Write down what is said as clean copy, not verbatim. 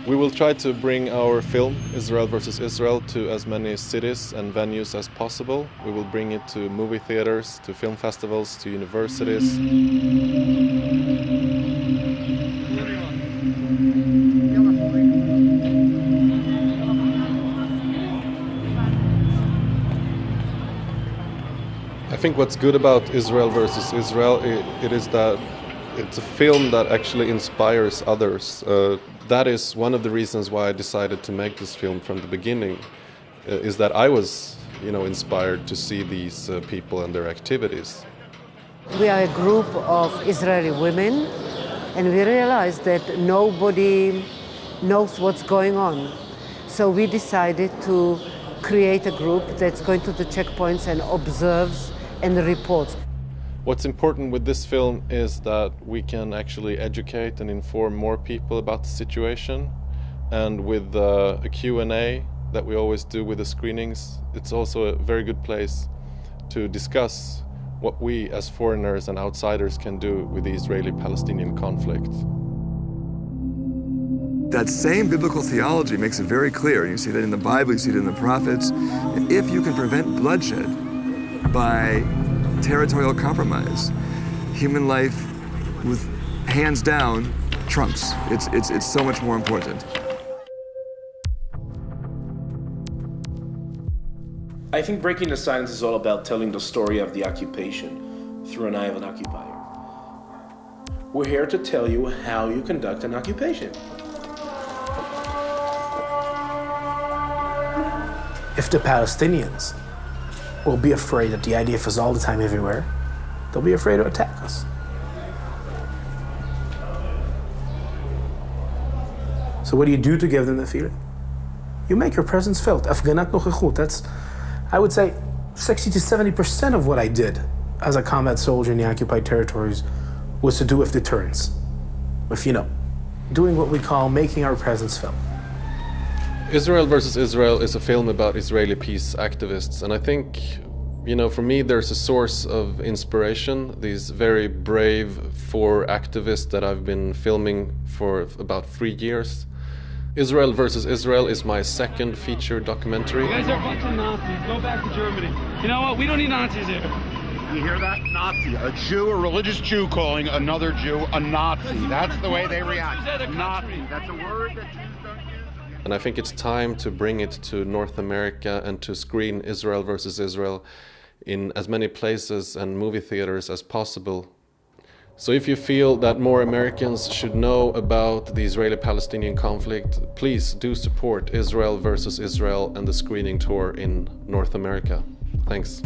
We will try to bring our film, Israel versus Israel, to as many cities and venues as possible. We will bring it to movie theaters, to film festivals, to universities. I think what's good about Israel versus Israel, it is that it's a film that actually inspires others. That is one of the reasons why I decided to make this film from the beginning, is that I was, inspired to see these people and their activities. We are a group of Israeli women, and we realized that nobody knows what's going on. So we decided to create a group that's going to the checkpoints and observes and reports. What's important with this film is that we can actually educate and inform more people about the situation. And with a Q&A that we always do with the screenings, it's also a very good place to discuss what we as foreigners and outsiders can do with the Israeli-Palestinian conflict. That same biblical theology makes it very clear. You see that in the Bible, you see it in the prophets. If you can prevent bloodshed by territorial compromise, human life, with hands down, trumps. It's so much more important. I think Breaking the Silence is all about telling the story of the occupation through an eye of an occupier. We're here to tell you how you conduct an occupation. If the Palestinians will be afraid that the IDF is all the time everywhere, they'll be afraid to attack us. So what do you do to give them the feeling? You make your presence felt. Afghanat nochechut. That's, I would say, 60 to 70% of what I did as a combat soldier in the occupied territories was to do with deterrence. With, doing what we call making our presence felt. Israel versus Israel is a film about Israeli peace activists, and I think, for me there's a source of inspiration, these very brave 4 activists that I've been filming for about 3 years. Israel versus Israel is my second feature documentary. You guys are a bunch of Nazis. Go back to Germany. You know what? We don't need Nazis here. You hear that? Nazi. A Jew, a religious Jew calling another Jew a Nazi. That's the way they react. Nazi. That's a word that Jews don't use. And I think it's time to bring it to North America and to screen Israel versus Israel in as many places and movie theaters as possible. So if you feel that more Americans should know about the Israeli-Palestinian conflict, please do support Israel versus Israel and the screening tour in North America. Thanks.